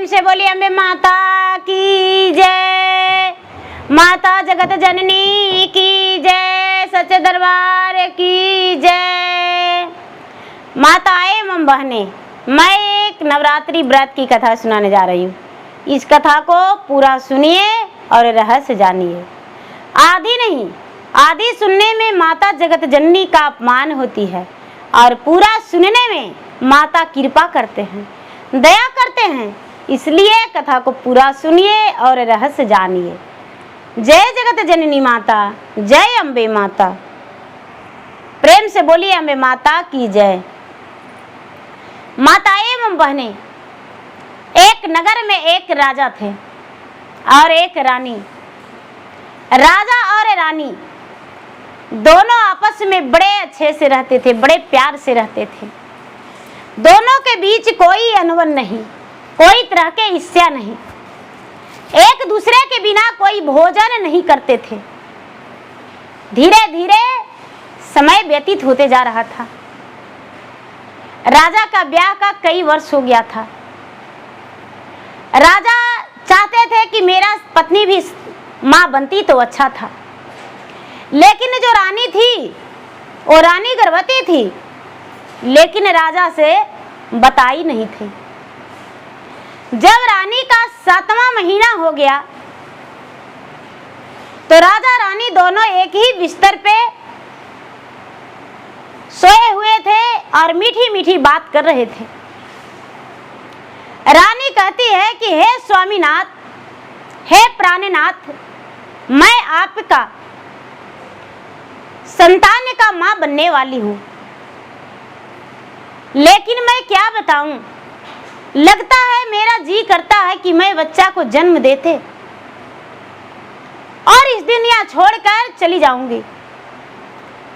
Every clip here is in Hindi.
प्रेम से बोलिए अम्बे माता की जय। माता जगत जननी की जय। सच्चे दरबार की जय। माताएं एवं बहनें, मैं एक नवरात्रि व्रत की कथा सुनाने जा रही हूँ। इस कथा को पूरा सुनिए और रहस्य जानिए। आधी नहीं, आधी सुनने में माता जगत जननी का अपमान होती है और पूरा सुनने में माता कृपा करते हैं, दया करते हैं। इसलिए कथा को पूरा सुनिए और रहस्य जानिए। जय जगत जननी माता, जय अम्बे माता। प्रेम से बोलिए अम्बे माता की जय। माताएं एवं बहनें, एक नगर में एक राजा थे और एक रानी। राजा और रानी दोनों आपस में बड़े अच्छे से रहते थे, बड़े प्यार से रहते थे। दोनों के बीच कोई अनबन नहीं, कोई तरह के ईर्ष्या नहीं। एक दूसरे के बिना कोई भोजन नहीं करते थे। धीरे धीरे समय व्यतीत होते जा रहा था। राजा का ब्याह का कई वर्ष हो गया था। राजा चाहते थे कि मेरा पत्नी भी मां बनती तो अच्छा था, लेकिन जो रानी थी वो रानी गर्भवती थी, लेकिन राजा से बताई नहीं थी। जब रानी का 7वां महीना हो गया तो राजा रानी दोनों एक ही बिस्तर पे सोए हुए थे और मीठी मीठी बात कर रहे थे। रानी कहती है कि हे स्वामीनाथ, हे प्राणनाथ, मैं आपका संतान का मां बनने वाली हूं, लेकिन मैं क्या बताऊं, लगता है मेरा जी करता है कि मैं बच्चा को जन्म देते और इस दुनिया छोड़कर चली जाऊंगी।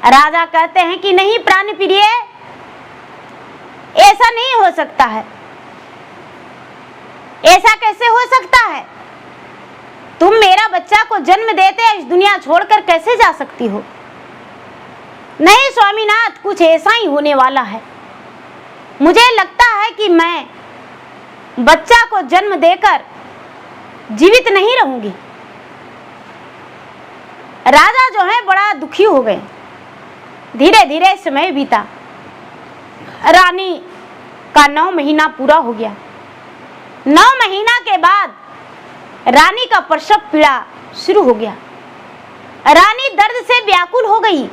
राजा कहते हैं कि नहीं प्राण प्रिय, ऐसा नहीं हो सकता है। ऐसा कैसे हो सकता है? तुम मेरा बच्चा को जन्म देते इस दुनिया छोड़कर कैसे जा सकती हो? नहीं स्वामीनाथ, कुछ ऐसा ही होने वाला है। मुझे लगता है कि मैं बच्चा को जन्म देकर जीवित नहीं रहूंगी। राजा जो है बड़ा दुखी हो गए। धीरे धीरे समय बीता। रानी का 9 महीना पूरा हो गया। 9 महीना के बाद रानी का प्रसव पीड़ा शुरू हो गया। रानी दर्द से व्याकुल हो गई।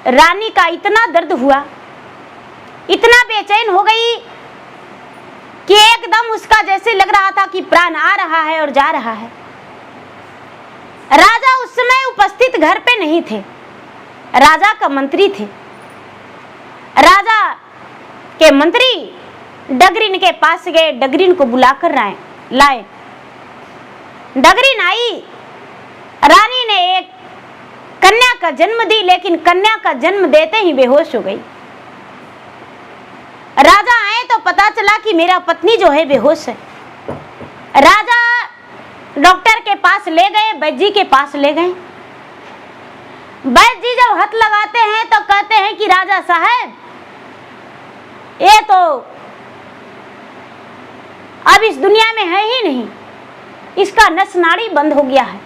रानी का इतना दर्द हुआ, इतना बेचैन हो गई कि एकदम उसका जैसे लग रहा था कि प्राण आ रहा है और जा रहा है। राजा उस समय उपस्थित घर पे नहीं थे। राजा का मंत्री थे। राजा के मंत्री डगरीन के पास गए, डगरीन को बुलाकर लाए। डगरीन आई। रानी ने एक कन्या का जन्म दी, लेकिन कन्या का जन्म देते ही बेहोश हो गई। राजा आए तो पता चला कि मेरा पत्नी जो है बेहोश है। राजा डॉक्टर के पास ले गए, वैद्य जी के पास ले गए। वैद्य जी जब हाथ लगाते हैं तो कहते हैं कि राजा साहब, ये तो अब इस दुनिया में है ही नहीं, इसका नस नाड़ी बंद हो गया है।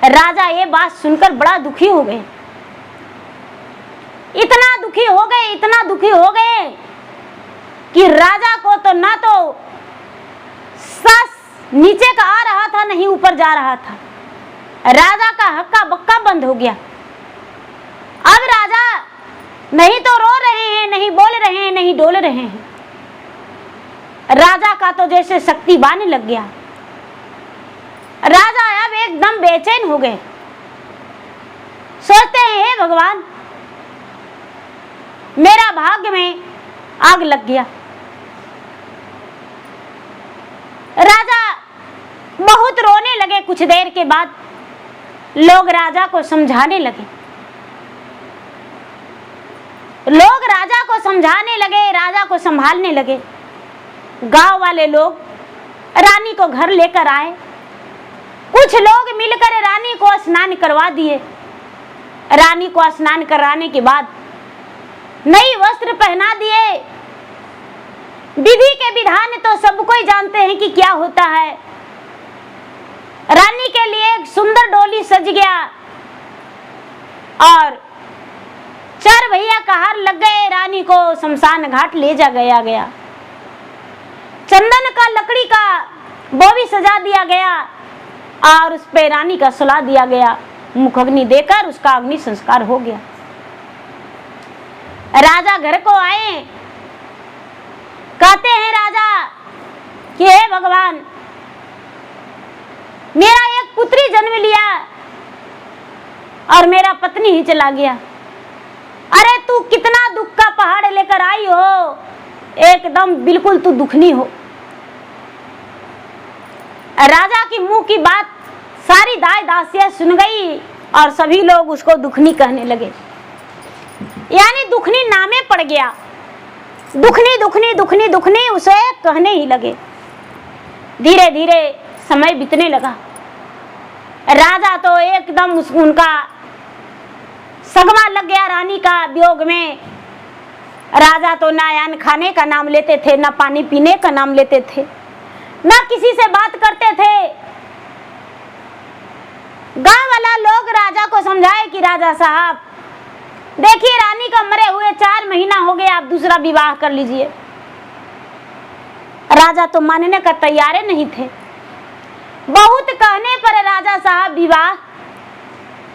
राजा ये बात सुनकर बड़ा दुखी हो गए। इतना दुखी हो गए, इतना दुखी हो गए कि राजा को तो ना तो सांस नीचे का आ रहा था, नहीं ऊपर जा रहा था। राजा का हक्का बक्का बंद हो गया। अब राजा नहीं तो रो रहे हैं, नहीं बोल रहे हैं, नहीं डोल रहे हैं। राजा का तो जैसे शक्ति बाने लग गया। राजा अब एकदम बेचैन हो गए। सोचते हैं हे भगवान, मेरा भाग्य में आग लग गया। राजा बहुत रोने लगे। कुछ देर के बाद लोग राजा को समझाने लगे। लोग राजा को समझाने लगे, राजा को संभालने लगे। गांव वाले लोग रानी को घर लेकर आए। कुछ लोग मिलकर रानी को स्नान करवा दिए। रानी को स्नान कराने के बाद नई वस्त्र पहना दिए। विधि के विधान तो सब कोई जानते हैं कि क्या होता है। रानी के लिए एक सुंदर डोली सज गया और 4 भैया कहार लग गए, रानी को शमशान घाट ले जा गया। चंदन का लकड़ी का वो भी सजा दिया गया और उस पे रानी का सुला दिया गया। मुख अग्नि देकर उसका अग्नि संस्कार हो गया। राजा घर को आए, कहते हैं राजा कि हे भगवान, मेरा एक पुत्री जन्म लिया और मेरा पत्नी ही चला गया। अरे तू कितना दुख का पहाड़ लेकर आई हो, एकदम बिल्कुल तू दुखनी हो। राजा की मुंह की बात सारी दाई दासियां सुन गई और सभी लोग उसको दुखनी कहने लगे, यानी दुखनी नामे पड़ गया। दुखनी दुखनी दुखनी दुखनी उसे कहने ही लगे। धीरे धीरे समय बीतने लगा। राजा तो एकदम उनका सगमा लग गया रानी का वियोग में। राजा तो ना अन्न खाने का नाम लेते थे, ना पानी पीने का नाम लेते थे, ना किसी से बात करते थे। गांव वाला लोग राजा को समझाए कि राजा साहब देखिए, रानी का मरे हुए 4 महीना हो गया, आप दूसरा विवाह कर लीजिए। राजा तो मानने का तैयार नहीं थे। बहुत कहने पर राजा साहब विवाह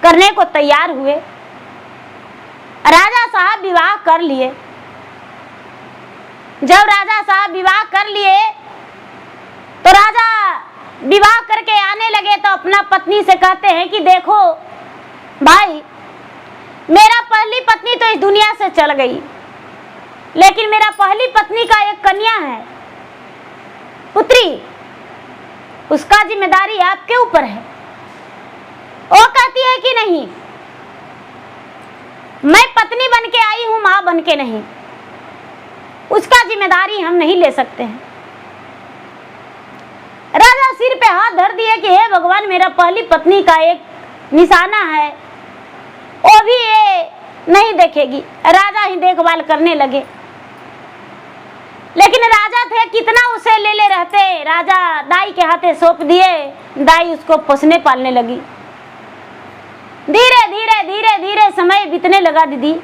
करने को तैयार हुए। राजा साहब विवाह कर लिए। जब राजा साहब विवाह कर लिए तो राजा विवाह करके आने लगे तो अपना पत्नी से कहते हैं कि देखो भाई, मेरा पहली पत्नी तो इस दुनिया से चल गई, लेकिन मेरा पहली पत्नी का एक कन्या है, पुत्री, उसका जिम्मेदारी आपके ऊपर है। वो कहती है कि नहीं, मैं पत्नी बन के आई हूं, मां बन के नहीं, उसका जिम्मेदारी हम नहीं ले सकते हैं। राजा सिर पे हाथ धर दिए कि हे भगवान, मेरा पहली पत्नी का एक निशाना है, वो भी ये नहीं देखेगी। राजा ही देखभाल करने लगे। लेकिन राजा थे, कितना उसे ले ले रहते। राजा दाई के हाथे सौंप दिए, दाई उसको पोसने पालने लगी। धीरे धीरे धीरे धीरे समय बीतने लगा दीदी।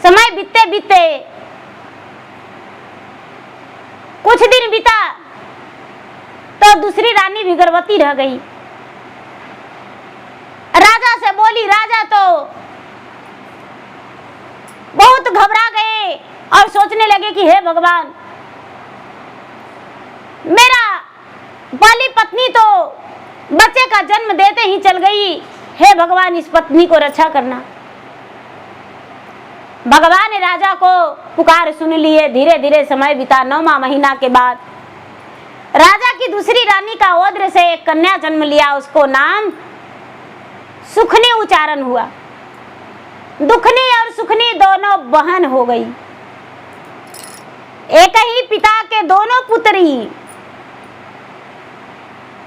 समय बीतते बीतते कुछ दिन बीता तो दूसरी रानी भी गर्भवती रह गई। राजा से बोली। राजा तो बहुत घबरा गए और सोचने लगे कि हे भगवान, मेरा पहली पत्नी तो बच्चे का जन्म देते ही चल गई, हे भगवान इस पत्नी को रक्षा करना। भगवान ने राजा को पुकार सुन लिए। धीरे धीरे समय बीता। 9वां महीना के बाद राजा की दूसरी रानी का ओद्र से एक कन्या जन्म लिया। उसको नाम सुखनी उच्चारण हुआ। दुखनी और सुखनी दोनों बहन हो गई। एक ही पिता के दोनों पुत्री,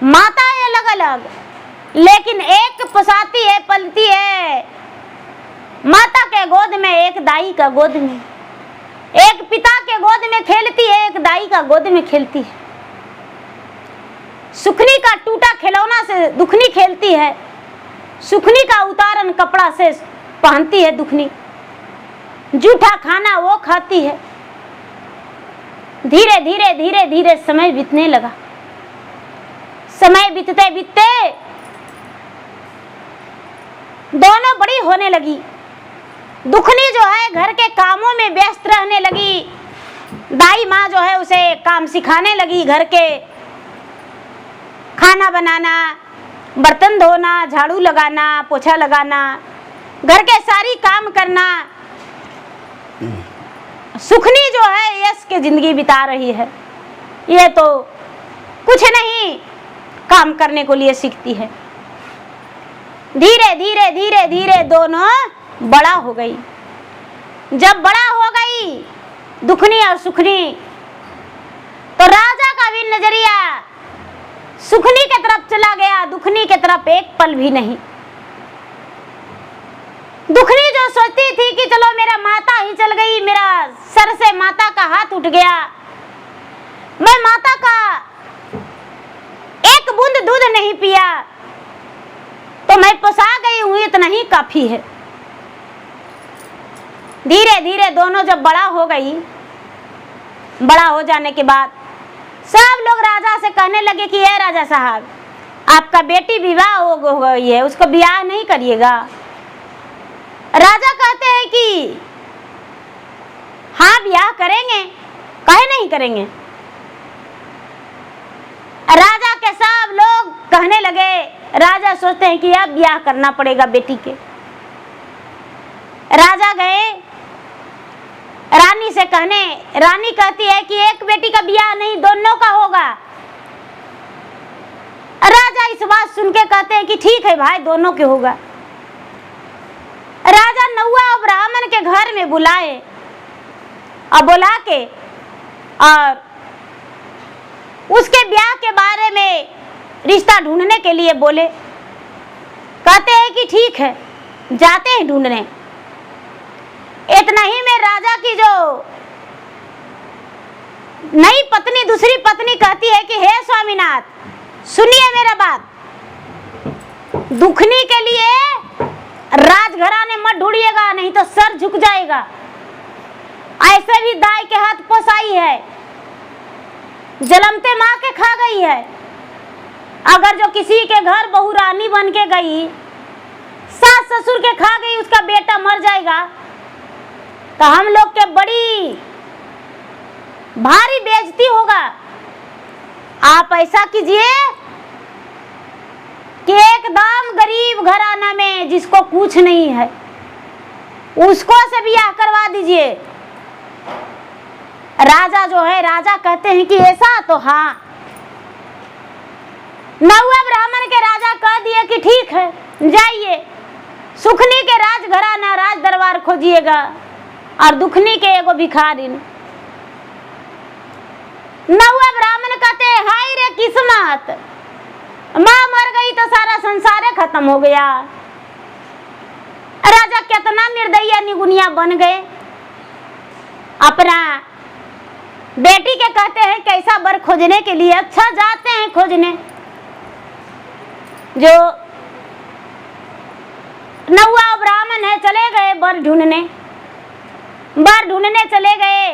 माता अलग अलग, लेकिन एक पोसाती है, पलती है। माता के गोद में, एक दाई का गोद में, एक पिता के गोद में खेलती है, एक दाई का गोद में खेलती है। सुखनी का टूटा खिलौना से दुखनी खेलती है। सुखनी का उतारन कपड़ा से पहनती है दुखनी। जूठा खाना वो खाती है। धीरे धीरे धीरे धीरे समय बीतने लगा। समय बीतते बीतते दोनों बड़ी होने लगी। दुखनी जो है घर के कामों में व्यस्त रहने लगी। दाई माँ जो है उसे काम सिखाने लगी, घर के खाना बनाना, बर्तन धोना, झाड़ू लगाना, पोछा लगाना, घर के सारी काम करना। सुखनी जो है यश के जिंदगी बिता रही है। ये तो कुछ नहीं काम करने को लिए सीखती है। धीरे धीरे धीरे धीरे दोनों बड़ा हो गई। जब बड़ा हो गई दुखनी और सुखनी, तो राजा का भी नजरिया सुखनी की तरफ चला गया, दुखनी की तरफ एक पल भी नहीं। दुखनी जो जो सोचती थी कि चलो मेरा माता ही चल गई, मेरा सर से माता का हाथ उठ गया, मैं माता का एक बूंद दूध नहीं पिया तो मैं पोसा गई हूं, इतना ही काफी है। धीरे धीरे दोनों जब बड़ा हो गई, बड़ा हो जाने के बाद सब लोग राजा से कहने लगे कि ये राजा साहब, आपका बेटी विवाह हो गई है, उसको ब्याह नहीं करिएगा। राजा कहते हैं कि हाँ ब्याह करेंगे, काहे नहीं करेंगे। राजा के सब लोग कहने लगे, राजा सोचते हैं कि अब ब्याह करना पड़ेगा बेटी के। राजा गए रानी से कहने, रानी कहती है कि एक बेटी का ब्याह नहीं, दोनों का होगा। राजा इस बात सुन के कहते हैं कि ठीक है भाई, दोनों के होगा। राजा नौआ ब्राह्मण के घर में बुलाए और बुला के और उसके ब्याह के बारे में रिश्ता ढूंढने के लिए बोले। कहते हैं कि ठीक है, जाते हैं ढूंढने। इतना ही में राजा की जो नई पत्नी, दूसरी पत्नी कहती है कि हे स्वामीनाथ, सुनिए मेरा बात, दुखनी के लिए राजघराने मत ढूंढिएगा, नहीं तो सर झुक जाएगा। ऐसे भी दाई के हाथ पोसाई है, जलमते माँ के खा गई है। अगर जो किसी के घर बहू रानी बन के गई, सास ससुर के खा गई, उसका बेटा मर जाएगा तो हम लोग के बड़ी भारी बेइज्जती होगा। आप ऐसा कीजिए कि एकदम गरीब घराना में जिसको कुछ नहीं है उसको से ब्याह करवा दीजिए। राजा जो है, राजा कहते हैं कि ऐसा तो हाँ। नौवा ब्राह्मण के राजा कह दिए कि ठीक है, जाइए सुखनी के राजघराना राज दरबार खोजिएगा और दुखनी के एगो भिखारी। नौवा ब्राह्मण कहते हाय रे किस्मत, माँ मर गई तो सारा संसार खत्म हो गया। राजा कितना निर्दयी निगुनिया बन गए। अपना बेटी के कहते हैं कैसा बर खोजने के लिए, अच्छा जाते हैं खोजने। जो नौवा ब्राह्मण है चले गए बर ढूंढने, बर ढूंढने चले गए।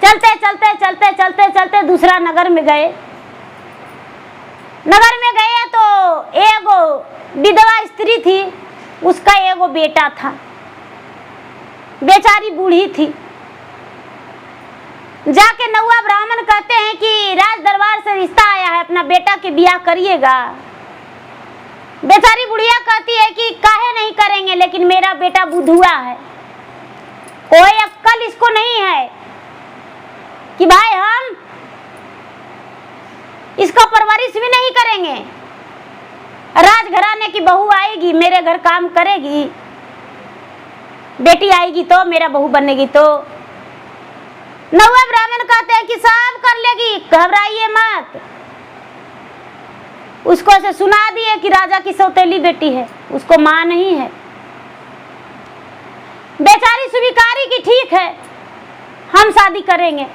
चलते चलते चलते चलते चलते दूसरा नगर में गए। नगर में गए तो एगो विधवा स्त्री थी, उसका एगो बेटा था, बेचारी बूढ़ी थी। जाके नौवा ब्राह्मण कहते हैं कि राज दरबार से रिश्ता आया है, अपना बेटा के ब्याह करिएगा। बेचारी बुढ़िया कहती है कि काहे नहीं करेंगे, लेकिन मेरा बेटा बुधुआ है, कोई अक्ल इसको नहीं है कि भाई हम इसका परवरिश भी नहीं करेंगे। राजघराने की बहू आएगी, मेरे घर काम करेगी, बेटी आएगी तो मेरा बहू बनेगी। तो नौवा ब्राह्मण कहते हैं कि सब कर लेगी, घबराइए मत। उसको से सुना दिए कि राजा की सौतेली बेटी है, उसको माँ नहीं है। बेचारी स्वीकारी की ठीक है, हम शादी करेंगे,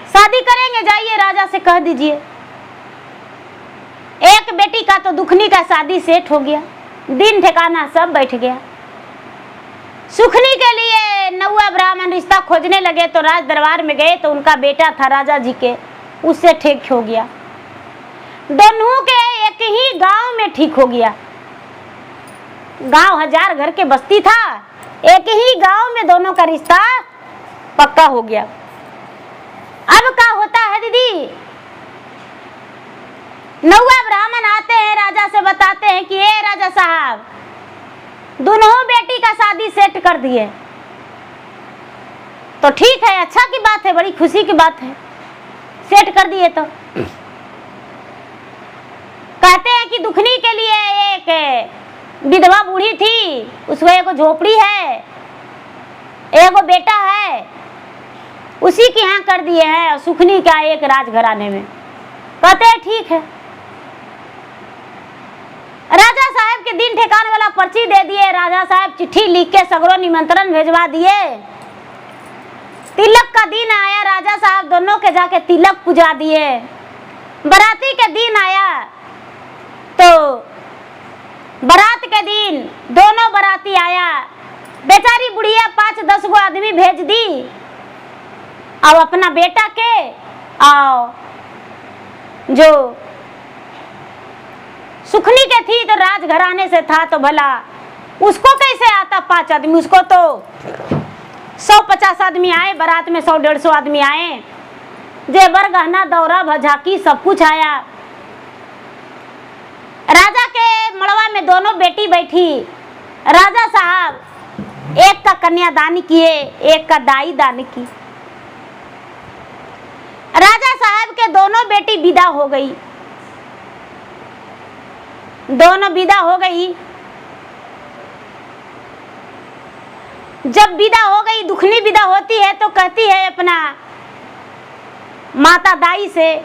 शादी करेंगे, जाइए राजा से कह दीजिए। एक बेटी का तो दुखनी का शादी सेट हो गया, दिन ठिकाना सब बैठ गया। सुखनी के लिए नौवा ब्राह्मण रिश्ता खोजने लगे तो राज दरबार में गए तो उनका बेटा था राजा जी के, उससे ठीक हो गया। दोनों के एक ही गांव में ठीक हो गया। गांव 1000 घर के बस्ती था, एक ही गांव में दोनों का रिश्ता पक्का हो गया। अब क्या होता है दीदी, नौवा ब्राह्मण आते हैं, राजा से बताते हैं कि ये राजा साहब, दोनों बेटी का शादी सेट कर दिए। तो ठीक है, अच्छा की बात है, बड़ी खुशी की बात है, सेट कर दिए। तो कहते हैं कि दुखनी के लिए एक विधवा बूढ़ी थी, उसको एगो झोपड़ी है, एगो बेटा है, उसी के यहाँ कर दिए हैं, और सुखनी का एक राजघराने में। कहते हैं ठीक है। राजा साहब के दिन ठेकाने वाला पर्ची दे दिए। राजा साहब चिट्ठी लिख के सगरों निमंत्रण भेजवा दिए। तिलक का दिन आया, राजा साहब दोनों के जाके तिलक पुजा दिए। बराती के दिन आया तो बारात के दिन दोनों बाराती आया। बेचारी बुढ़िया 5-10 गो आदमी भेज दी और अपना बेटा के आओ जो सुखनी के थी तो राजघराने से था तो भला उसको कैसे आता 5 आदमी, उसको तो 100-50 आदमी आए, बारात में 100-150 आदमी आए। जेवर गहना दौरा भजाकी सब कुछ आया। राजा के मड़वा में दोनों बेटी बैठी। राजा साहब एक का कन्यादान किए, एक का दाई दान की। राजा साहब के दोनों बेटी विदा हो गई। दोनों विदा हो गई। जब विदा हो गई, दुखनी विदा होती है तो कहती है अपना माता दाई से,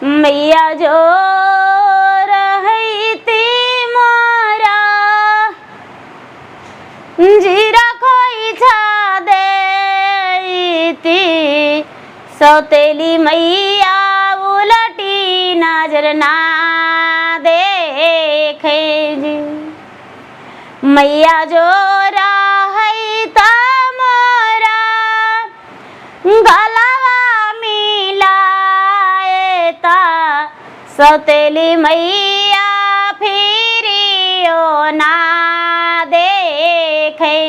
मैया जो रहती मोरा जीरा कोई छा देती, सौतेली मैया उलटी नजर ना देखे जी। मैया जो रहता मोरा गलवा मिलाएता, सौतेली मैया फिरियो ना देखे।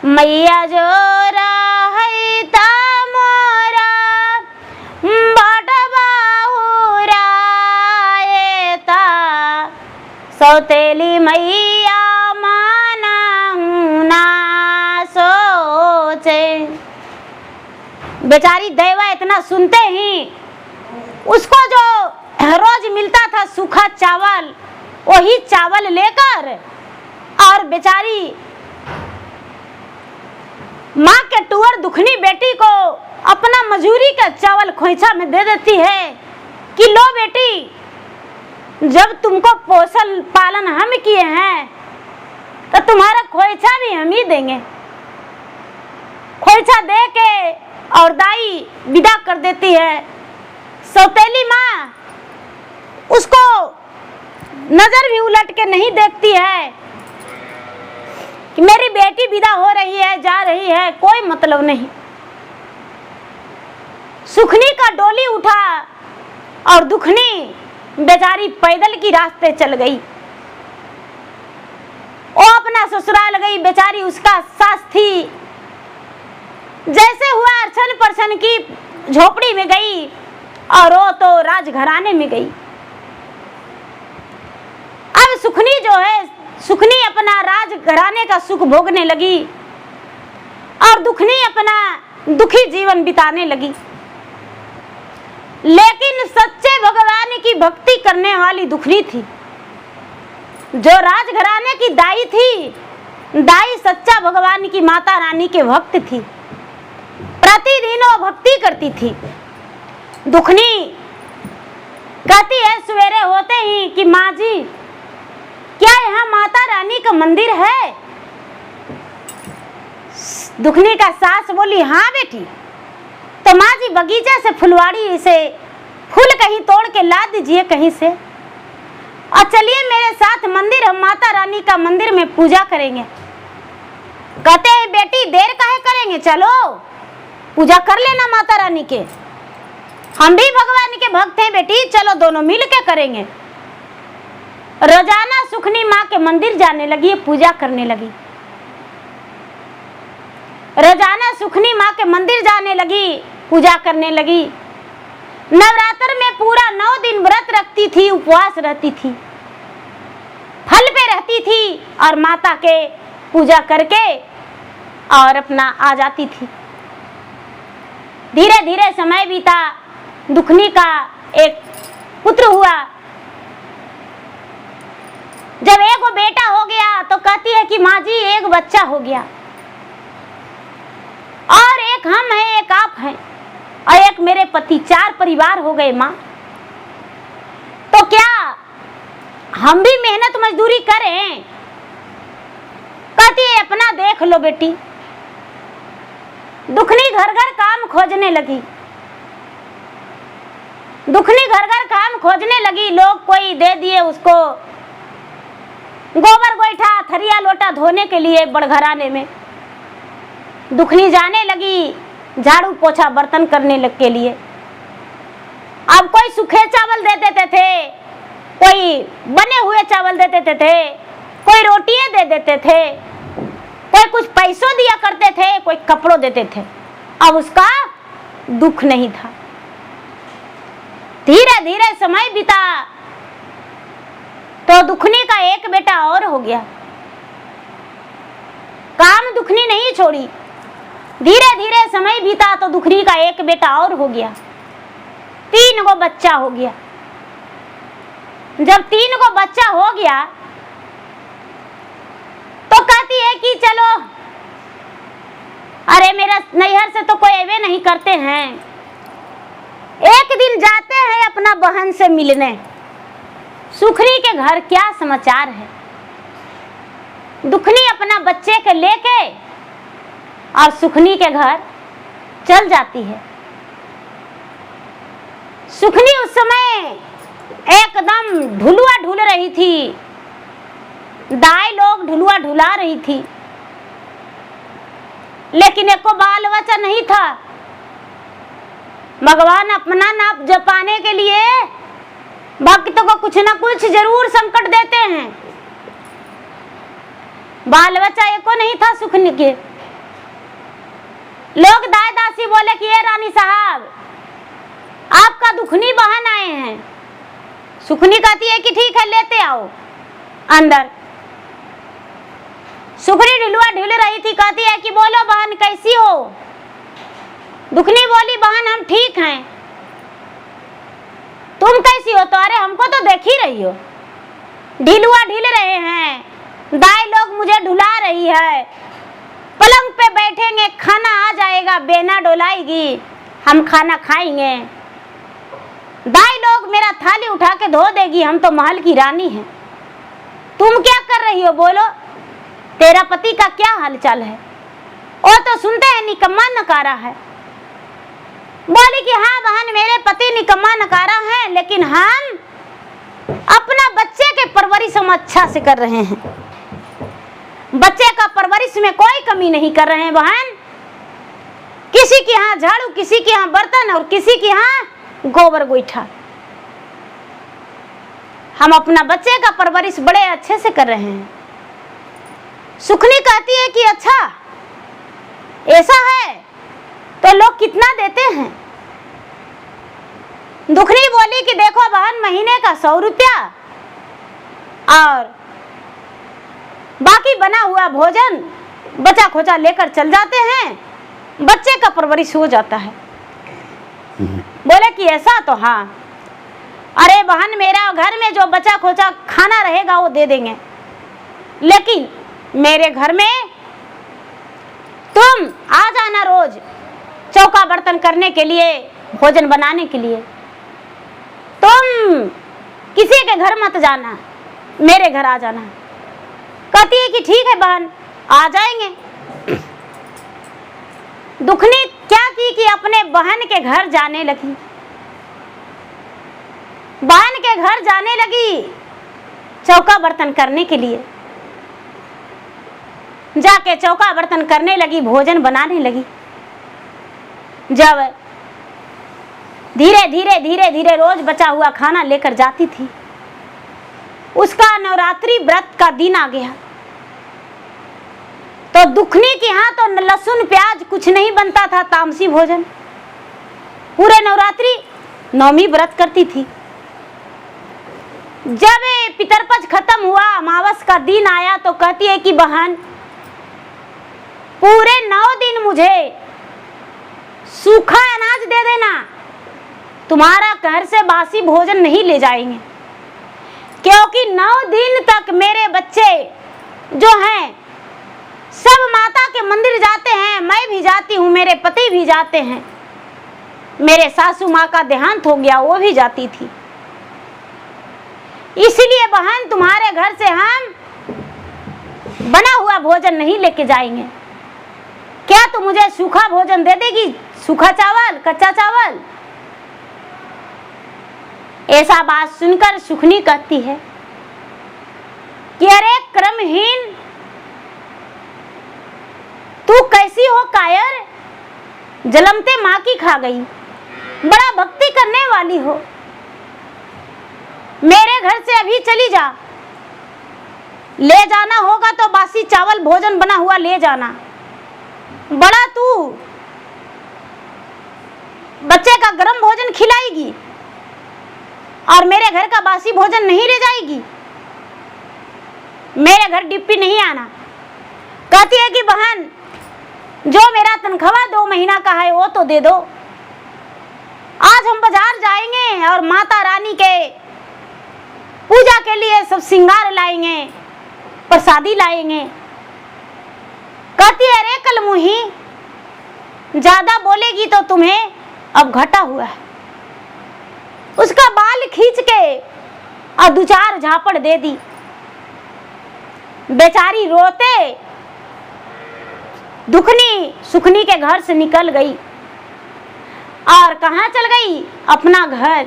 मैया जो रहता मोरा बटवा उराएता, सौतेली मैया माना ना सोचे। बेचारी देवा इतना सुनते ही उसको जो रोज मिलता था सूखा चावल, वही चावल लेकर और बेचारी माँ के टूअर दुखनी बेटी को अपना मजूरी का चावल खोइछा में दे देती है कि लो बेटी, जब तुमको पोषण पालन हम किए हैं तो तुम्हारा खोइछा भी हम ही देंगे। खोइछा दे के और दाई विदा कर देती है। सौतेली माँ उसको नजर भी उलट के नहीं देखती है कि मेरी बेटी विदा हो रही है, जा रही है, कोई मतलब नहीं। सुखनी का डोली उठा और दुखनी बेचारी पैदल की रास्ते चल गई। वो अपना ससुराल गई। बेचारी उसका सास थी, जैसे हुआ अरछन परछन की झोपड़ी में गई और वो तो राजघराने में गई। अब सुखनी जो है, सुखनी अपना राजघराने का सुख भोगने लगी और दुखनी अपना दुखी जीवन बिताने लगी। लेकिन सच्चे भगवान की भक्ति करने वाली दुखनी थी। जो राजघराने की दाई थी, दाई सच्चा भगवान की माता रानी के भक्त थी, प्रतिदिन वो भक्ति करती थी। दुखनी कहती है सवेरे होते ही कि माँ जी, क्या यहाँ माता रानी का मंदिर है? दुखनी का सास बोली हाँ बेटी। तो माँ जी बगीचे से फुलवाड़ी से फूल कहीं तोड़ के ला दीजिए कहीं से, और चलिए मेरे साथ मंदिर, हम माता रानी का मंदिर में पूजा करेंगे। कहते हैं बेटी देर काहे करेंगे, चलो पूजा कर लेना माता रानी के, हम भी भगवान के भक्त हैं बेटी, चलो दोनों मिल के करेंगे। रोजाना सुखनी माँ के मंदिर जाने लगी, पूजा करने लगी। रोजाना सुखनी माँ के मंदिर जाने लगी, पूजा करने लगी। नवरात्र में पूरा 9 दिन व्रत रखती थी, उपवास रहती थी, फल पे रहती थी और माता के पूजा करके और अपना आ जाती थी। धीरे धीरे समय बीता। दुखनी का एक पुत्र हुआ। जब एक बेटा हो गया तो कहती है कि माँ जी एक बच्चा हो गया और एक हम हैं, एक आप हैं और एक मेरे पति, 4 परिवार हो गए माँ। तो क्या हम भी मेहनत मजदूरी करें? कहती है अपना देख लो बेटी। दुखनी घर घर काम खोजने लगी, दुखनी घर घर काम खोजने लगी। लोग कोई दे दिए उसको गोबर गोईठा थरिया लोटा धोने के लिए बड़घराने में। दुखनी जाने लगी झाड़ू पोछा बर्तन करने के लिए। अब कोई सूखे चावल दे देते थे, कोई बने हुए चावल दे देते थे, कोई रोटियां दे देते थे, कोई कुछ पैसों दिया करते थे, कोई कपड़ों देते थे। अब उसका दुख नहीं था। धीरे धीरे समय बीता तो दुखनी का एक बेटा और हो गया। काम दुखनी नहीं छोड़ी। धीरे धीरे समय बीता तो दुखनी का एक बेटा और हो गया। 3 गो बच्चा हो गया। जब 3 गो बच्चा हो गया तो कहती है कि चलो, अरे मेरा नैहर से तो कोई एवे नहीं करते हैं, एक दिन जाते हैं अपना बहन से मिलने। सुखनी के घर क्या समाचार है। दुखनी अपना बच्चे के लेके और सुखनी के घर चल जाती है। सुखनी उस समय एकदम ढुलुआ ढुल रही थी, दाई लोग ढुलुआ ढुला रही थी, लेकिन एको बाल बच्चा नहीं था। भगवान अपना नाप जपाने के लिए भक्तों को कुछ ना कुछ जरूर संकट देते हैं। बाल बच्चा एको नहीं था सुखनी के। लोग दाई दासी बोले कि ये रानी साहब आपका दुखनी बहन आए हैं। सुखनी कहती है कि ठीक है लेते आओ अंदर। सुखनी ढिलुआ ढिल रही थी, कहती है कि बोलो बहन कैसी हो। दुखनी बोली बहन हम ठीक हैं, तुम कैसी हो? तो अरे हमको तो देख ही रही हो, ढिलुआ ढिल रहे हैं, दाई लोग मुझे ढुला रही है, पलंग पे बैठेंगे खाना आ जाएगा, बेना डोलाएगी, हम खाना खाएंगे, दाई लोग मेरा थाली उठा के धो देगी, हम तो महल की रानी हैं। तुम क्या कर रही हो बोलो? तेरा पति का क्या हालचाल है? और तो सुनते हैं निकम्मा नकारा है। बोली कि हाँ बहन मेरे पति निकम्मा नकारा है, लेकिन हम अपना बच्चे के परवरिश हम अच्छा से कर रहे हैं। बच्चे का परवरिश में कोई कमी नहीं कर रहे हैं बहन। किसी के यहाँ झाड़ू, किसी के यहाँ बर्तन और किसी के यहाँ गोबर गोईठा। हम अपना बच्चे का परवरिश बड़े अच्छे से कर रहे हैं। सुखनी कहती है कि अच्छा ऐसा है तो लोग कितना देते हैं? दुखनी बोली कि देखो बहन महीने का 100 रुपया और बाकी बना हुआ भोजन बचा खोचा लेकर चल जाते हैं, बच्चे का परवरिश हो जाता है। बोले कि ऐसा तो हाँ। अरे बहन मेरा घर में जो बचा खोचा खाना रहेगा वो दे देंगे, लेकिन मेरे घर में तुम आ जाना रोज चौका बर्तन करने के लिए, भोजन बनाने के लिए। तुम किसी के घर मत जाना, मेरे घर आ जाना। कहती है कि ठीक है बहन आ जाएंगे। दुखनी क्या की कि अपने बहन के घर जाने लगी। बहन के घर जाने लगी चौका बर्तन करने के लिए। जाके चौका बर्तन करने लगी, भोजन बनाने लगी। जब धीरे धीरे धीरे धीरे रोज बचा हुआ खाना लेकर जाती थी, उसका नवरात्रि व्रत का दिन आ गया। तो दुखनी के यहाँ तो लहसुन प्याज कुछ नहीं बनता था, तामसी भोजन। पूरे नवरात्रि नवमी व्रत करती थी। जब पितरपक्ष खत्म हुआ, अमावस का दिन आया, तो कहती है कि बहन पूरे 9 दिन मुझे सूखा अनाज दे देना, तुम्हारा घर से बासी भोजन नहीं ले जाएंगे, क्योंकि 9 दिन तक मेरे बच्चे जो हैं सब माता के मंदिर जाते हैं, मैं भी जाती हूँ, मेरे पति भी जाते हैं, मेरे सासू माँ का देहांत हो गया वो भी जाती थी। इसलिए बहन तुम्हारे घर से हम बना हुआ भोजन नहीं लेके जाएंगे। क्या तू मुझे सूखा भोजन दे देगी, सूखा चावल, कच्चा चावल? ऐसा बात सुनकर सुखनी कहती है कि अरे कर्महीन, तू कैसी हो कायर, जलमते माँ की खा गई, बड़ा भक्ति करने वाली हो। मेरे घर से अभी चली जा, ले जाना होगा तो बासी चावल भोजन बना हुआ ले जाना। बड़ा तू बच्चे का गर्म भोजन खिलाएगी और मेरे घर का बासी भोजन नहीं ले जाएगी। मेरे घर डिप्पी नहीं आना। कहती है कि बहन, जो मेरा तनख्वाह 2 महीना का है वो तो दे दो। आज हम बाजार जाएंगे और माता रानी के पूजा के लिए सब श्रृंगार लाएंगे, प्रसादी लाएंगे। कहती है अरे कलमुही, ज्यादा बोलेगी तो तुम्हें अब घटा हुआ है। उसका बाल खींच के और 2-4 झापड़ दे दी। बेचारी रोते दुखनी सुखनी के घर से निकल गई और कहाँ चल गई? अपना घर।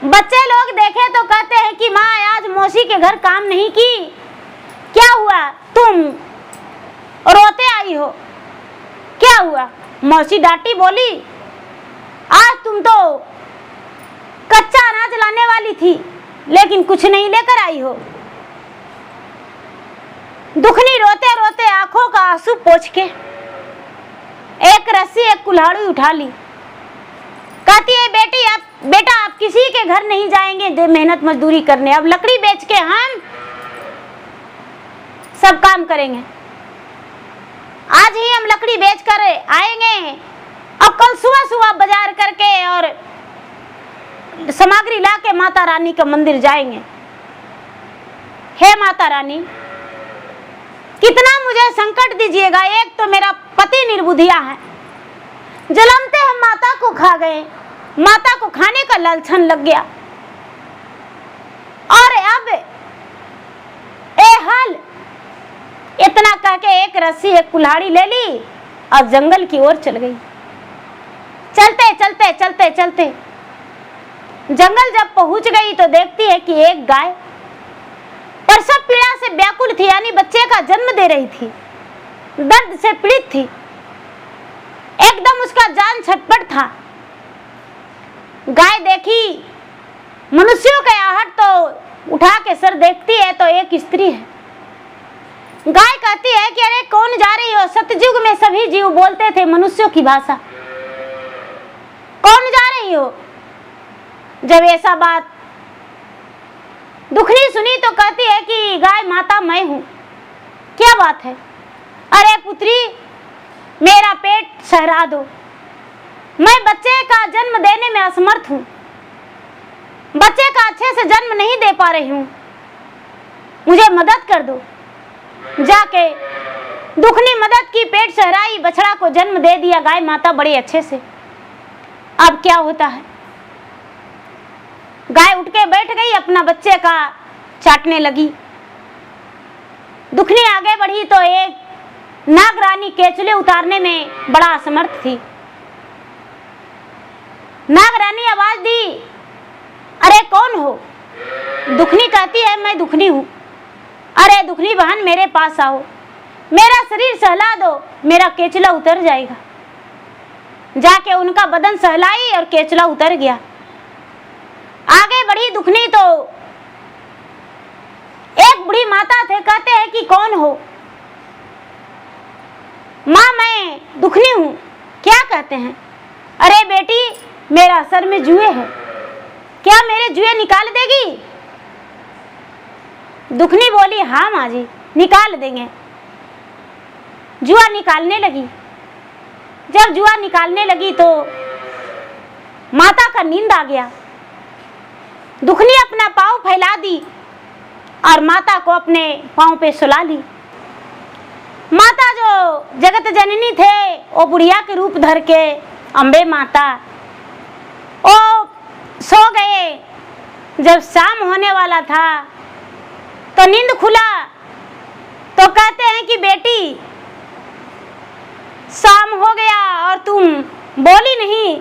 बच्चे लोग देखे तो कहते हैं कि माँ आज मौसी के घर काम नहीं की, क्या हुआ? तुम रोते आई हो, क्या हुआ? मौसी डांटी, बोली आज तुम तो कच्चा अनाज लाने वाली थी लेकिन कुछ नहीं लेकर आई हो। दुखनी रोते रोते आंखों का आंसू पोंछ के एक रस्सी एक कुल्हाड़ी उठा ली। कहती है बेटा आप किसी के घर नहीं जाएंगे मेहनत मजदूरी करने, अब लकड़ी बेच के हम सब काम करेंगे। आज ही हम लकड़ी बेच कर आएंगे और कल सुबह बाजार करके और सामग्री ला के माता रानी का मंदिर जाएंगे। हे माता रानी, कितना मुझे संकट दीजिएगा। एक तो मेरा पति निर्बुद्धिया है, जलमते हम माता को खा गए, माता को खाने का लालछन लग गया और अब ए हाल। इतना कह के एक रस्सी एक कुल्हाड़ी ले ली और जंगल की ओर चल गई। चलते चलते चलते चलते जंगल जब पहुंच गई तो देखती है कि एक गाय प्रसव पीड़ा से व्याकुल थी, यानी बच्चे का जन्म दे रही थी, दर्द से पीड़ित थी। एकदम उसका जान छटपट था। गाय देखी मनुष्यों के आहट तो उठा के सर देखती है तो एक स्त्री है। गाय कहती है कि अरे कौन जा रही हो? सतयुग में सभी जीव बोलते थे मनुष्यों की भाषा, कौन जा रही हो? जब ऐसा बात दुखनी सुनी तो कहती है कि गाय माता मैं हूं, क्या बात है? अरे पुत्री, मेरा पेट सहरा दो, मैं बच्चे का जन्म देने में असमर्थ हूं, बच्चे का अच्छे से जन्म नहीं दे पा रही हूं, मुझे मदद कर दो। जाके दुखनी मदद की, पेट सहराई, बछड़ा को जन्म दे दिया गाय माता बड़े अच्छे से। अब क्या होता है? गाय उठ के बैठ गई, अपना बच्चे का चाटने लगी। दुखनी आगे बढ़ी तो एक नागरानी केचुले उतारने में बड़ा असमर्थ थी। नागरानी आवाज दी, अरे कौन हो? दुखनी कहती है मैं दुखनी हूं। अरे दुखनी बहन, मेरे पास आओ, मेरा शरीर सहला दो, मेरा केचुला उतर जाएगा। जाके उनका बदन सहलाई और केचुला उतर गया। आगे बढ़ी दुखनी तो एक बूढ़ी माता थे, कहते हैं कि कौन हो? माँ मैं दुखनी हूँ। क्या कहते हैं? अरे बेटी, मेरा सर में जुए है, क्या मेरे जुए निकाल देगी? दुखनी बोली हाँ माँ जी, निकाल देंगे। जुआ निकालने लगी। जब जुआ निकालने लगी तो माता का नींद आ गया। दुखनी अपना पाँव फैला दी और माता को अपने पाँव पे सुला ली। माता जो जगत जननी थे वो बुढ़िया के रूप धर के अम्बे माता ओ सो गए जब शाम होने वाला था तो नींद खुला तो कहते हैं कि बेटी शाम हो गया और तुम बोली नहीं।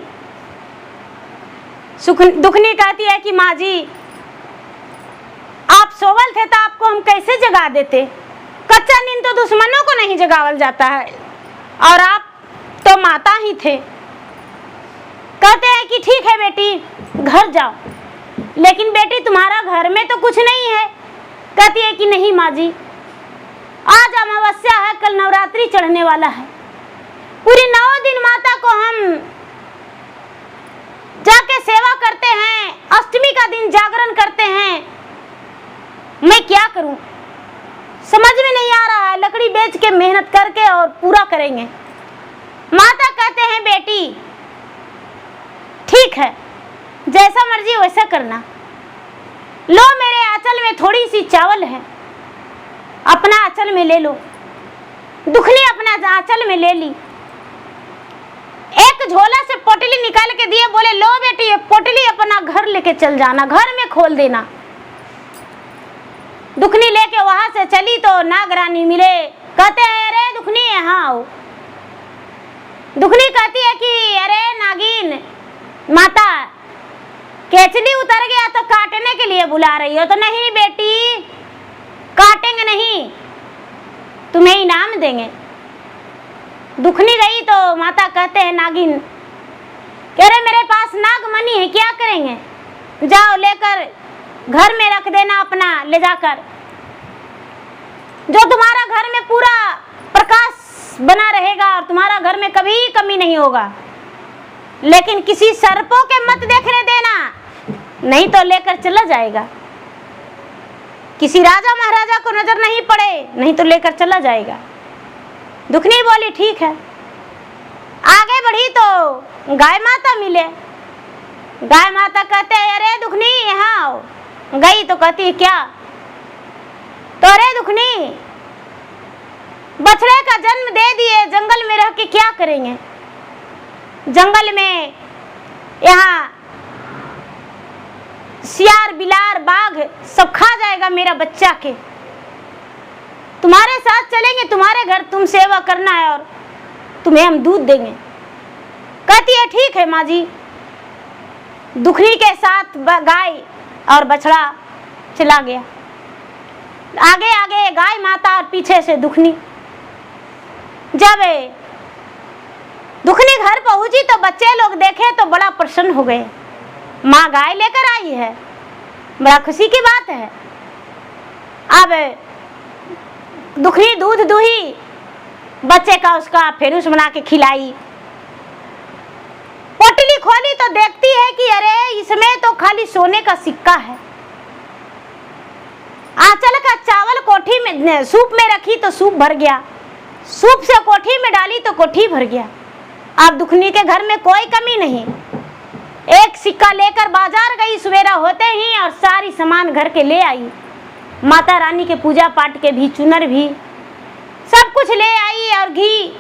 दुखनी कहती है कि माँ जी आप सोवल थे तो आपको हम कैसे जगा देते, कच्चा नींद तो दुश्मनों को नहीं जगावल जाता है और आप तो माता ही थे। कहते हैं कि ठीक है बेटी घर जाओ, लेकिन बेटी तुम्हारा घर में तो कुछ नहीं है। कहती है कि नहीं माँ जी, आज अमावस्या है, कल नवरात्रि चढ़ने वाला है, पूरी 9 दिन माता को हम जाके सेवा करते हैं, अष्टमी का दिन जागरण करते हैं, मैं क्या करूं समझ में नहीं आ रहा है। लकड़ी बेच के मेहनत करके और पूरा करेंगे। माता कहते हैं बेटी ठीक है, जैसा मर्जी वैसा करना, लो मेरे आंचल में थोड़ी सी चावल है, अपना आंचल में ले लो। दुखनी अपना आंचल में ले ली, एक झोला से पोटली निकाल के दिए, बोले लो बेटी ये पोटली अपना घर लेके चल जाना, घर में खोल देना। दुखनी लेके वहां से चली तो नागरानी मिले, कहते हैं अरे दुखनी यहाँ आओ। दुखनी कहती है कि अरे नागिन माता केचली उतर गया तो काटने के लिए बुला रही हो। तो नहीं बेटी काटेंगे नहीं, तुम्हें इनाम देंगे। दुखनी गई तो माता कहते हैं नागिन कह रहे मेरे पास नागमणि है, क्या करेंगे, जाओ लेकर घर में रख देना अपना ले जाकर, जो तुम्हारा घर में पूरा प्रकाश बना रहेगा और तुम्हारा घर में कभी कमी नहीं होगा। लेकिन किसी सर्पों के मत देखने देना, नहीं तो लेकर चला जाएगा। किसी राजा महाराजा को नजर नहीं पड़े, नहीं तो लेकर चला जाएगा। दुखनी बोली ठीक है। आगे बढ़ी तो गाय माता मिले। गाय माता कहते हैं अरे दुखनी यहाँ आओ। गई तो कहती है क्या, तो अरे दुखनी बछड़े का जन्म दे दिए, जंगल में रह के क्या करेंगे, जंगल में यहाँ सियार बिलार बाघ सब खा जाएगा मेरा बच्चा के, तुम्हारे साथ चलेंगे, तुम्हारे घर तुम सेवा करना है और तुम्हें हम दूध देंगे। कहती है ठीक है माँ जी। दुखनी के साथ गाय और बछड़ा चला गया, आगे आगे गाय माता और पीछे से दुखनी। जब दुखनी घर पहुंची तो बच्चे लोग देखे तो बड़ा प्रसन्न हो गए, माँ गाय लेकर आई है, बड़ा खुशी की बात है। अब दुखनी दूध दूही, बच्चे का उसका फेरूस बना के खिलाई। पोटली खोली तो देखती है कि अरे इसमें तो खाली सोने का सिक्का है। आंचल का चावल कोठी में सूप में रखी तो सूप भर गया, सूप से कोठी में डाली तो कोठी भर गया। अब दुखनी के घर में कोई कमी नहीं। एक सिक्का लेकर बाजार गई सवेरा होते ही और सारी सामान घर के ले आई। माता रानी के पूजा पाठ के भी, चुनर भी, सब कुछ ले आई और घी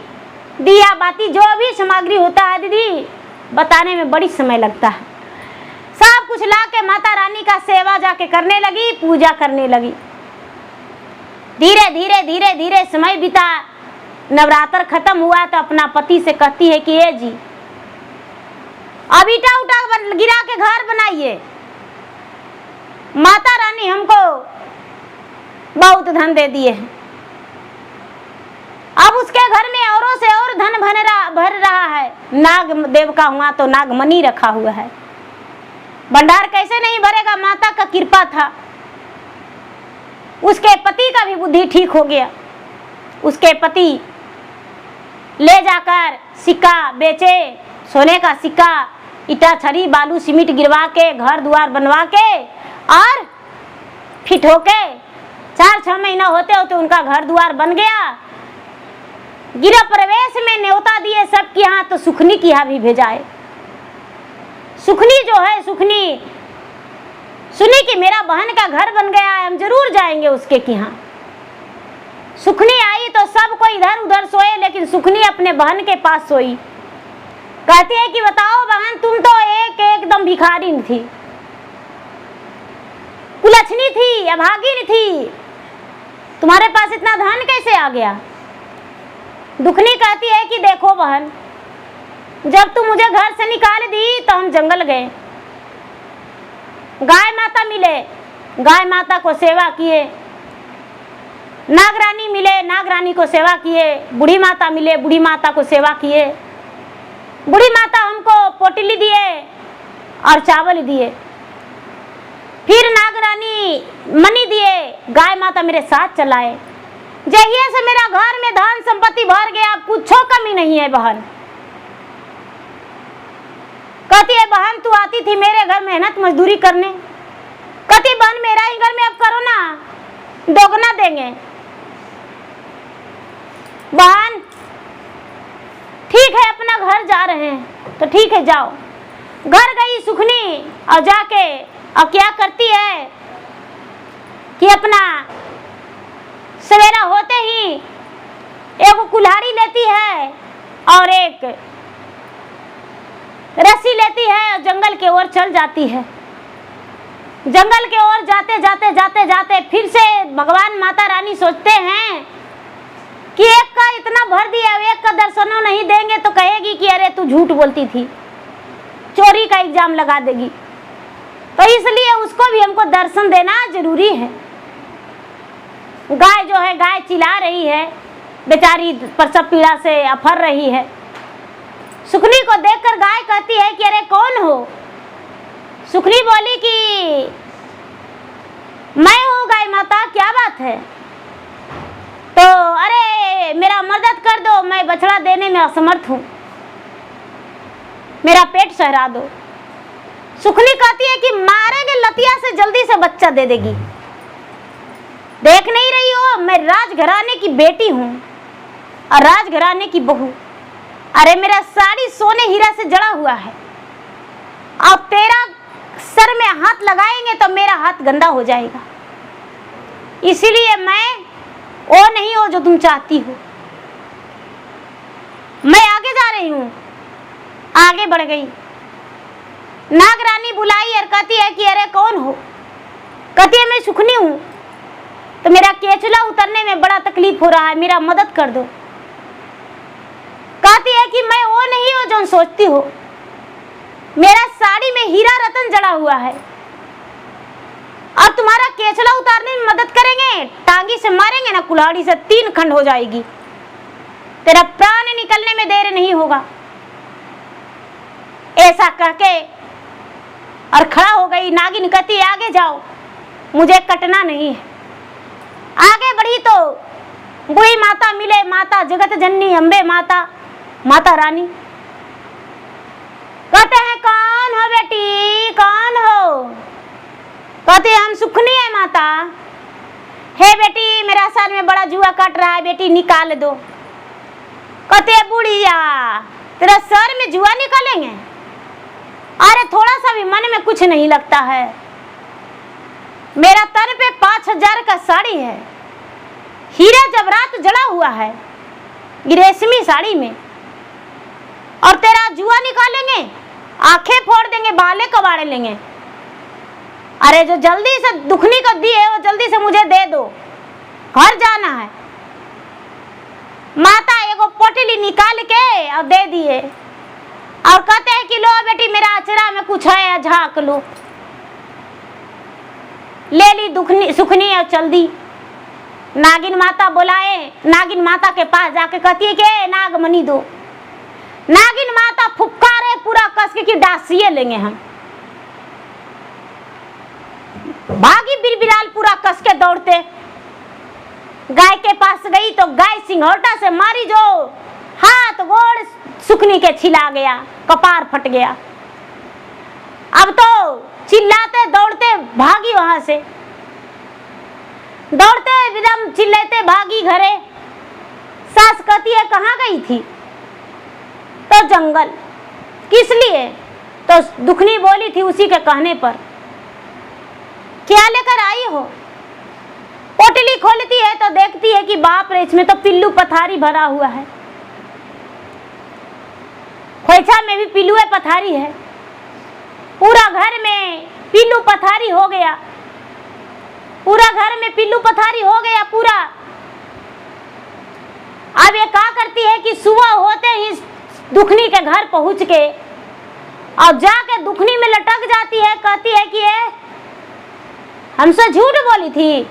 दिया बाती जो भी सामग्री होता है दीदी बताने में बड़ी समय लगता है। सब कुछ ला के माता रानी का सेवा जाके करने लगी, पूजा करने लगी। धीरे धीरे धीरे धीरे समय बीता। नवरात्र खत्म हुआ तो अपना पति से कहती है कि ये जी अब ईटा उटा गिरा के घर बनाइए, माता रानी हमको बहुत धन दे दिए हैं। अब उसके घर में औरों से और धन भर रहा है। नाग देव का हुआ तो नागमणि रखा हुआ है, भंडार कैसे नहीं भरेगा, माता का कृपा था। उसके पति का भी बुद्धि ठीक हो गया। उसके पति ले जाकर सिक्का बेचे, सोने का सिक्का, ईटा छड़ी बालू सीमेंट गिरवा के घर द्वार बनवा के और फिट होके 4-6 महीना होते होते उनका घर द्वार बन गया। गिरा प्रवेश में न्योता दिए सबके यहाँ, तो सुखनी के यहाँ भी भेजाए। सुखनी जो है, सुखनी सुनी कि मेरा बहन का घर बन गया है, हम जरूर जाएंगे उसके यहाँ। सुखनी आई तो सब कोई इधर उधर सोए, लेकिन सुखनी अपने बहन के पास सोई। कहती है कि बताओ बहन, तुम तो एकदम भिखारी थी, कुलच्छनी थी, अभागिन थी, तुम्हारे पास इतना धन कैसे आ गया? दुखनी कहती है कि देखो बहन, जब तू मुझे घर से निकाल दी तो हम जंगल गए, गाय माता मिले, गाय माता को सेवा किए, नागरानी मिले, नागरानी को सेवा किए, बूढ़ी माता मिले, बूढ़ी माता को सेवा किए। बूढ़ी माता हमको पोटली दिए और चावल दिए, फिर नागरानी मनी दिए, गाय माता मेरे साथ चलाए। जहिए से मेरा घर में धन संपत्ति भर गया, कुछ कमी नहीं है बहन। कहती है बहन तू आती थी मेरे घर मेहनत मजदूरी करने, कहती बहन मेरा ही घर में अब करो ना, दोगुना देंगे। बहन ठीक है अपना घर जा रहे हैं तो ठीक है जाओ। घर गई सुखनी और जाके अब क्या करती है कि अपना सवेरा होते ही एक कुल्हाड़ी लेती है और एक रस्सी लेती है और जंगल के ओर चल जाती है। जंगल के ओर जाते जाते जाते जाते फिर से भगवान माता रानी सोचते हैं कि एक का इतना भर दिया, एक का दर्शनों नहीं देंगे तो कहेगी कि अरे तू झूठ बोलती थी, चोरी का इल्जाम लगा देगी, तो इसलिए उसको भी हमको दर्शन देना जरूरी है। गाय जो है, गाय चिल्ला रही है, बेचारी प्रसव पीड़ा से अफर रही है। सुखनी को देखकर गाय कहती है कि अरे कौन हो? सुखनी बोली कि मैं हूँ गाय माता, क्या बात है? तो अरे मेरा मदद कर दो, मैं बछड़ा देने में असमर्थ हूँ, मेरा पेट सहरा दो। सुखनी कहती है कि मारेंगे लतिया से जल्दी से बच्चा दे देगी। देख नहीं रही हो मैं राजघराने की बेटी हूँ और राजघराने की बहू। अरे मेरा साड़ी सोने हीरा से जड़ा हुआ है और तेरा सर में हाथ लगाएंगे तो मेरा हाथ गंदा हो जाएगा, इसीलिए मैं वो नहीं हो जो तुम चाहती हो। मैं आगे जा रही हूँ। आगे बढ़ गई, नागरानी बुलाई और कहती है कि अरे कौन हो? कहती है मैं सुखनी हूँ, तो मेरा केचुला उतरने में बड़ा तकलीफ हो रहा है, मेरा मदद कर दो। कहती है कि मैं वो नहीं हो जो सोचती हो, मेरा साड़ी में हीरा रतन जड़ा हुआ है और तुम्हारा केचुला उतारने में मदद करेंगे, टांगी से मारेंगे ना कुल्हाड़ी से 3 खंड हो जाएगी, तेरा प्राण निकलने में देर नहीं होगा। ऐसा कह के और खड़ा हो गई। नागिन कहती आगे जाओ, मुझे कटना नहीं है। आगे बढ़ी तो बूढ़ी माता मिले, माता जगत जननी अम्बे माता, माता रानी। कहते हैं कौन हो बेटी, कौन हो? कहते हम सुखनी है माता। हे बेटी मेरा सर में बड़ा जुआ काट रहा है, बेटी निकाल दो। कहते बुढ़िया तेरा सर में जुआ निकालेंगे? अरे थोड़ा सा भी मन में कुछ नहीं लगता है, मेरा तन पे 5000 का साड़ी है, हीरा जबरात जड़ा हुआ है रेशमी साड़ी में, और तेरा जुआ निकालेंगे, आंखें फोड़ देंगे, बाले कबाड़े लेंगे। अरे जो जल्दी से दुखनी को दी है वो जल्दी से मुझे दे दो, घर जाना है। माता एगो पोटली निकाल के और दे दिए और कहते हैं कि लो बेटी मेरा अचरा में कुछ है, झाँक लो। ले ली दुखनी सुखनी और चल दी। नागिन माता बुलाए, नागिन माता के पास जाके कहती है कि नागमणि दो। नागिन माता फुफकारे पूरा कस के कि डासिए लेंगे हम। भागी बिरबिराल पूरा कस के दौड़ते, गाय के पास गई तो गाय सिंघौटा से मारी, जो हाथ गोड़ सुखनी के छिला गया, कपार फट गया। अब तो चिल्लाते दौड़ते भागी वहां से, दौड़ते एकदम चिल्लाते भागी घरे। सास कहती है कहाँ गई थी? तो जंगल। किस लिए? तो दुखनी बोली थी उसी के कहने पर। क्या लेकर आई हो? पोटली खोलती है तो देखती है कि बाप रे इसमें तो पिल्लू पथारी भरा हुआ है, खोइछा में भी पिल्लू पथारी है, पूरा घर में पिल्लू पथारी हो गया। पूरा घर में पिल्लू पथारी हो गया पूरा। अब ये क्या करती है कि सुबह होते ही दुखनी के घर पहुंच के और जाके दुखनी में लटक जाती है, कहती है कि ये हमसे झूठ बोली थी,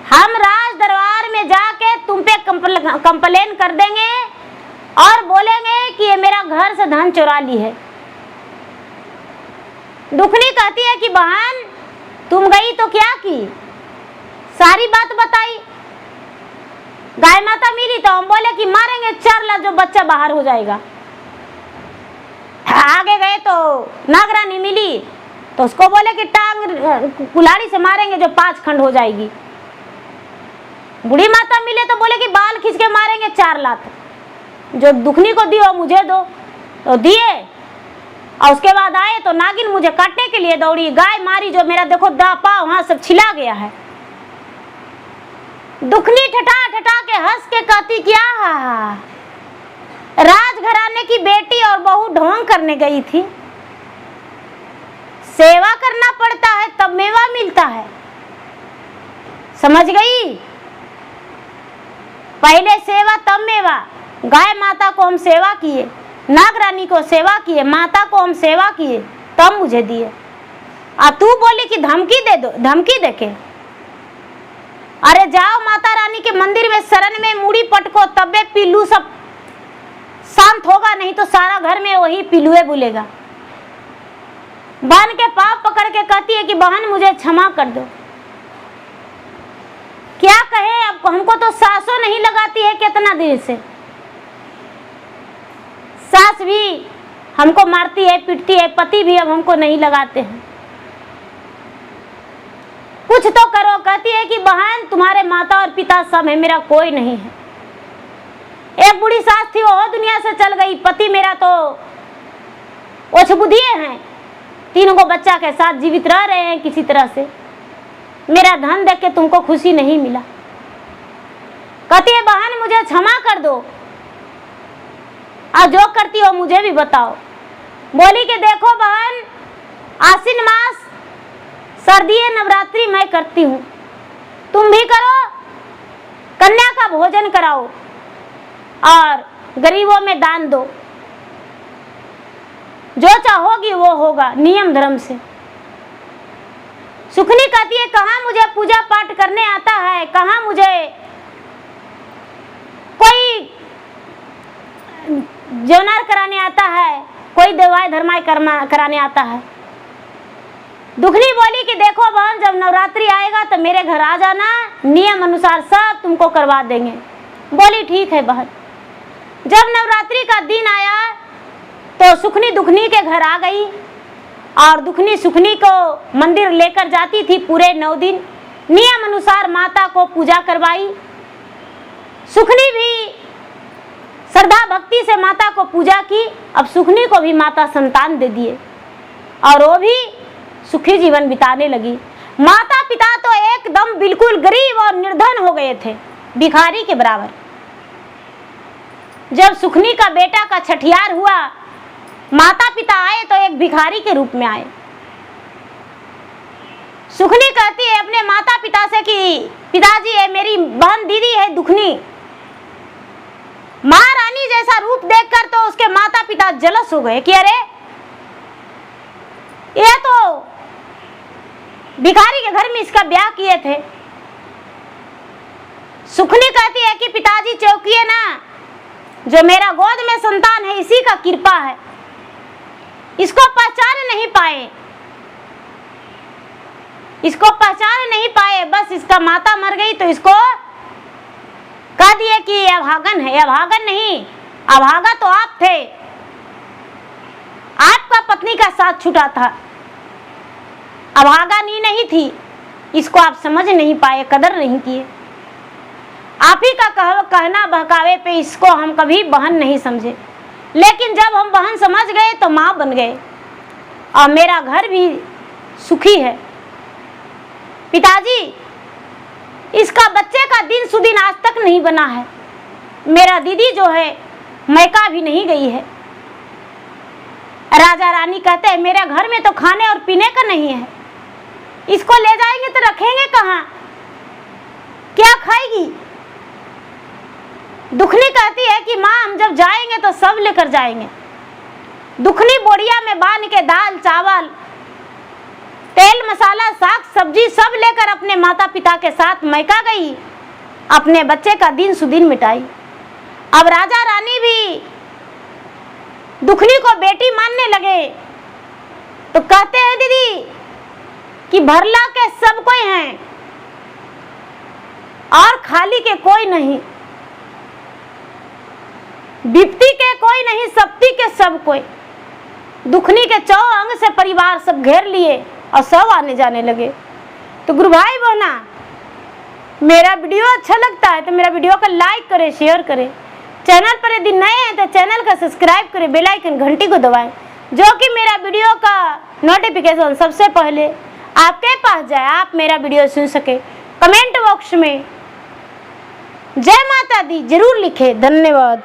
हम राज दरबार में जाके तुम पे कंप्लेन कर देंगे और बोलेंगे कि ये मेरा घर से धन चुरा ली है। दुखनी कहती है कि बहन तुम गई तो क्या की, सारी बात बताई। गाय माता मिली तो हम बोले कि मारेंगे 4 लाख जो बच्चा बाहर हो जाएगा। आगे गए तो नागरानी मिली तो उसको बोले कि टांग कुल्हाड़ी से मारेंगे जो 5 खंड हो जाएगी। बूढ़ी माता मिले तो बोले कि बाल खींच के मारेंगे 4 लाख। जो दुखनी को दियो मुझे दो, तो दिए। और उसके बाद आए तो नागिन मुझे काटने के लिए दौड़ी, गाय मारी जो मेरा देखो दा पाँव वहां सब छिला गया है। दुखनी ठठा ठठा के हंस के कहती क्या राजघराने की बेटी और बहू ढोंग करने गई थी, सेवा करना पड़ता है तब मेवा मिलता है, समझ गई? पहले सेवा तब मेवा। गाय माता को हम सेवा किए, नागरानी को सेवा किए, माता को हम सेवा किए, तब मुझे दिए। आ तू बोली कि धमकी दे दो, धमकी देके। अरे जाओ माता रानी के मंदिर में शरण में मुड़ी पटको, तबे पिल्लू सब शांत होगा, नहीं तो सारा घर में वही पिल्लुए बुलेगा। बहन के पाँव पकड़ के कहती है कि बहन मुझे क्षमा कर दो। क्या कहे, अब हमको तो सासों नहीं लगाती है कितना दिन से। सास भी हमको मारती है, पीटती है, पति भी अब हमको नहीं लगाते हैं। कुछ तो करो। कहती है कि बहन तुम्हारे माता और पिता सब है, मेरा कोई नहीं है। एक बूढ़ी सास थी वो दुनिया से चल गई, पति मेरा तो ओछबुधिये हैं, 3 को बच्चा के साथ जीवित रह रहे हैं किसी तरह से। मेरा धन देख के तुमको खुशी नहीं मिला। कहती है बहन मुझे क्षमा कर दो, और जो करती हो मुझे भी बताओ। बोली कि देखो बहन, आश्विन मास सर्दी नवरात्रि मैं करती हूँ, तुम भी करो, कन्या का भोजन कराओ और गरीबों में दान दो, जो चाहोगी वो होगा नियम धर्म से। सुखनी कहती है कहाँ मुझे पूजा पाठ करने आता है, कहाँ मुझे कोई जौनार कराने आता है, कोई देवाय धर्माय कराने आता है। दुखनी बोली कि देखो बहन जब नवरात्रि आएगा तो मेरे घर आ जाना, नियम अनुसार सब तुमको करवा देंगे। बोली ठीक है बहन। जब नवरात्रि का दिन आया तो सुखनी दुखनी के घर आ गई और दुखनी सुखनी को मंदिर लेकर जाती थी। पूरे 9 दिन नियम अनुसार माता को पूजा करवाई। सुखनी भी श्रद्धा भक्ति से माता को पूजा की। अब सुखनी को भी माता संतान दे दिए और वो भी सुखी जीवन बिताने लगी। माता पिता तो एकदम बिल्कुल गरीब और निर्धन हो गए थे, भिखारी के बराबर। जब सुखनी का बेटा का छठियार हुआ, माता पिता आए तो एक भिखारी के रूप में आए। सुखनी कहती है अपने माता पिता से कि पिताजी ये मेरी बहन दीदी है दुखनी। महारानी जैसा रूप देखकर तो उसके माता पिता जलस हो गए कि अरे ये तो भिखारी के घर में इसका ब्याह किए थे। सुखनी कहती है कि पिताजी चौकिए ना, जो मेरा गोद में संतान है इसी का कृपा है, इसको पहचान नहीं पाए, इसको पहचान नहीं पाए, बस इसका माता मर गई तो इसको कह दिए कि ये अभागन है। अभागन नहीं, अभागा तो आप थे, आपका पत्नी का साथ छूटा था, अभागा नहीं थी। इसको आप समझ नहीं पाए, कदर नहीं किए। आप ही का कहना बहकावे पे इसको हम कभी बहन नहीं समझे, लेकिन जब हम बहन समझ गए तो माँ बन गए और मेरा घर भी सुखी है। पिताजी इसका बच्चे का दिन सुदिन आज तक नहीं बना है। मेरा दीदी जो है मैका भी नहीं गई है। राजा रानी कहते हैं मेरे घर में तो खाने और पीने का नहीं है, इसको ले जाएंगे तो रखेंगे कहाँ? क्या खाएगी? दुखनी कहती है कि माँ हम जब जाएंगे तो सब लेकर जाएंगे। दुखनी बोरिया में बांध के दाल चावल तेल मसाला साग सब्जी सब लेकर अपने माता पिता के साथ मैका गई, अपने बच्चे का दिन सुदिन मिटाई। अब राजा रानी भी दुखनी को बेटी मानने लगे तो कहते हैं दीदी कि भरला के सब कोई हैं और खाली के कोई नहीं, विपत्ति के कोई नहीं, सप्ती के सब कोई। दुखनी के 4 अंग से परिवार सब घेर लिए और सब आने जाने लगे। तो गुरु भाई बहना, मेरा वीडियो अच्छा लगता है तो मेरा वीडियो को लाइक करें, शेयर करें। चैनल पर यदि नए हैं तो चैनल का सब्सक्राइब करें, बेल आइकन घंटी को दबाएं, जो कि मेरा वीडियो का नोटिफिकेशन सबसे पहले आपके पास जाए, आप मेरा वीडियो सुन सके। कमेंट बॉक्स में जय माता दी जरूर लिखें। धन्यवाद।